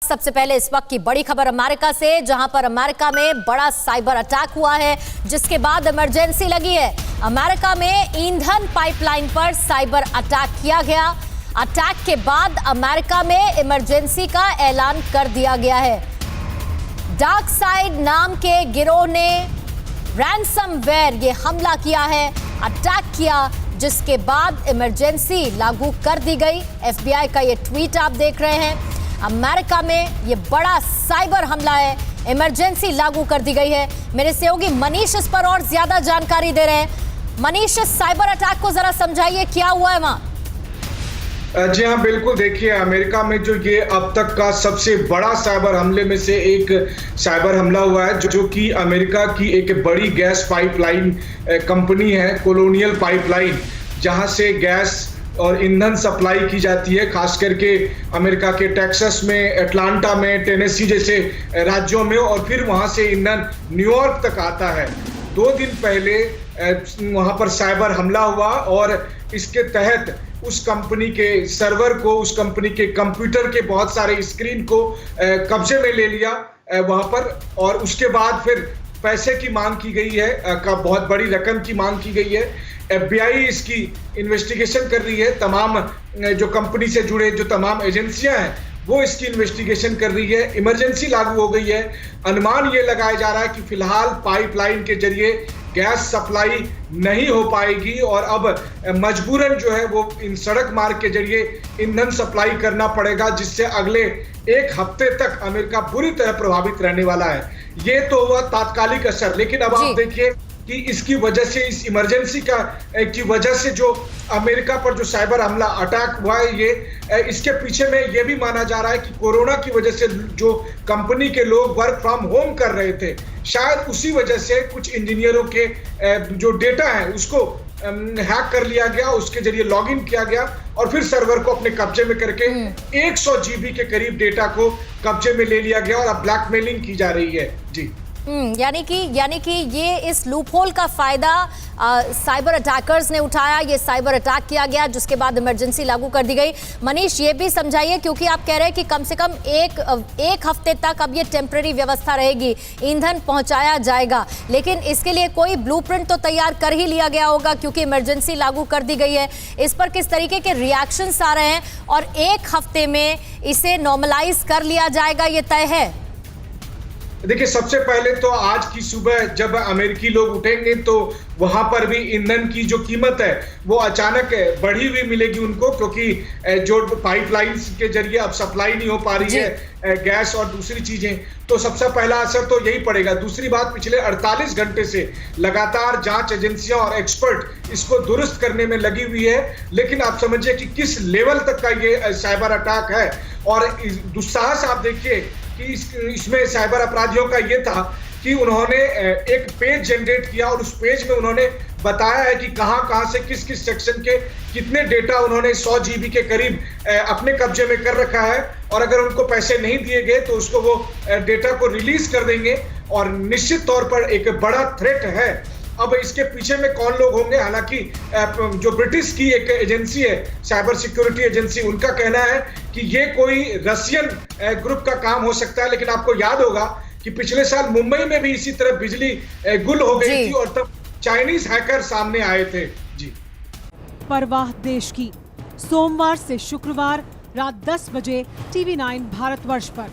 सबसे पहले इस वक्त की बड़ी खबर अमेरिका से, जहां पर अमेरिका में बड़ा साइबर अटैक हुआ है, जिसके बाद इमरजेंसी लगी है। अमेरिका में ईंधन पाइपलाइन पर साइबर अटैक किया गया। अटैक के बाद अमेरिका में इमरजेंसी का ऐलान कर दिया गया है। डार्क साइड नाम के गिरोह ने रैंसमवेयर ये हमला किया है, अटैक किया, जिसके बाद इमरजेंसी लागू कर दी गई। FBI का ये ट्वीट आप देख रहे हैं। अमेरिका में ये बड़ा साइबर हमला है, इमरजेंसी लागू कर दी गई है। मेरे सहयोगी मनीष इस पर और ज्यादा जानकारी दे रहे हैं। मनीष, इस साइबर अटैक को जरा समझाइए, क्या हुआ है वहां? जी हाँ, बिल्कुल। देखिए, अमेरिका में जो ये अब तक का सबसे बड़ा साइबर हमले में से एक साइबर हमला हुआ है, जो कि अमेरिका की एक बड़ी गैस पाइपलाइन कंपनी है, कोलोनियल पाइपलाइन, जहां से गैस और ईंधन सप्लाई की जाती है, खास करके अमेरिका के टेक्सास में, अटलांटा में, टेनेसी जैसे राज्यों में, और फिर वहां से ईंधन न्यूयॉर्क तक आता है। 2 दिन पहले वहां पर साइबर हमला हुआ और इसके तहत उस कंपनी के सर्वर को, उस कंपनी के कंप्यूटर के बहुत सारे स्क्रीन को कब्जे में ले लिया वहां पर, और उसके बाद फिर पैसे की मांग की गई है, बहुत बड़ी रकम की मांग की गई है। FBI इसकी इन्वेस्टिगेशन कर रही है। तमाम जो कंपनी से जुड़े जो तमाम एजेंसियां हैं वो इसकी इन्वेस्टिगेशन कर रही है। इमरजेंसी लागू हो गई है। अनुमान ये लगाया जा रहा है कि फिलहाल पाइपलाइन के जरिए गैस सप्लाई नहीं हो पाएगी और अब मजबूरन जो है वो इन सड़क मार्ग के जरिए ईंधन सप्लाई करना पड़ेगा, जिससे अगले 1 हफ्ते तक अमेरिका बुरी तरह प्रभावित रहने वाला है। ये तो हुआ तात्कालिक असर, लेकिन अब आप देखिए कि इसकी वजह से, इस इमरजेंसी की वजह से जो अमेरिका पर जो साइबर हमला अटैक हुआ है, ये इसके पीछे में ये भी माना जा रहा है कि कोरोना की वजह से जो कंपनी के लोग वर्क फ्रॉम होम कर रहे थे, शायद उसी वजह से कुछ इंजीनियरों के जो डेटा है उसको हैक कर लिया गया, उसके जरिए लॉगिन किया गया और फिर सर्वर को अपने कब्जे में करके 100 GB के करीब डेटा को कब्जे में ले लिया गया और अब ब्लैकमेलिंग की जा रही है। जी, यानी कि ये इस लूपहोल का फायदा साइबर अटैकर्स ने उठाया, ये साइबर अटैक किया गया, जिसके बाद इमरजेंसी लागू कर दी गई। मनीष, ये भी समझाइए, क्योंकि आप कह रहे हैं कि कम से कम एक हफ्ते तक अब ये टेम्पररी व्यवस्था रहेगी, ईंधन पहुंचाया जाएगा, लेकिन इसके लिए कोई ब्लूप्रिंट तो तैयार कर ही लिया गया होगा, क्योंकि इमरजेंसी लागू कर दी गई है। इस पर किस तरीके के रिएक्शंस आ रहे हैं और 1 हफ्ते में इसे नॉर्मलाइज कर लिया जाएगा, ये तय है? देखिए, सबसे पहले तो आज की सुबह जब अमेरिकी लोग उठेंगे तो वहां पर भी ईंधन की जो कीमत है वो अचानक बढ़ी हुई मिलेगी उनको, क्योंकि जो पाइपलाइंस के जरिए अब सप्लाई नहीं हो पा रही है गैस और दूसरी चीजें, तो सबसे पहला असर तो यही पड़ेगा। दूसरी बात, पिछले 48 घंटे से लगातार जांच एजेंसियां और एक्सपर्ट इसको दुरुस्त करने में लगी हुई है, लेकिन आप समझिए कि किस लेवल तक का ये साइबर अटैक है। और दुस्साहस आप देखिए कि इसमें साइबर अपराधियों का ये था कि उन्होंने एक पेज जनरेट किया और उस पेज में उन्होंने बताया है कि कहां से किस किस सेक्शन के कितने डेटा उन्होंने 100 GB के करीब अपने कब्जे में कर रखा है, और अगर उनको पैसे नहीं दिए गए तो उसको वो डेटा को रिलीज कर देंगे, और निश्चित तौर पर एक बड़ा थ्रेट है। अब इसके पीछे में कौन लोग होंगे, हालांकि जो ब्रिटिश की एक एजेंसी है, साइबर सिक्योरिटी एजेंसी, उनका कहना है कि ये कोई रशियन ग्रुप का काम हो सकता है। लेकिन आपको याद होगा कि पिछले साल मुंबई में भी इसी तरह बिजली गुल हो गई थी और तब चाइनीज हैकर सामने आए थे। जी, परवाह देश की, सोमवार से शुक्रवार रात 10 बजे TV9 भारतवर्ष पर।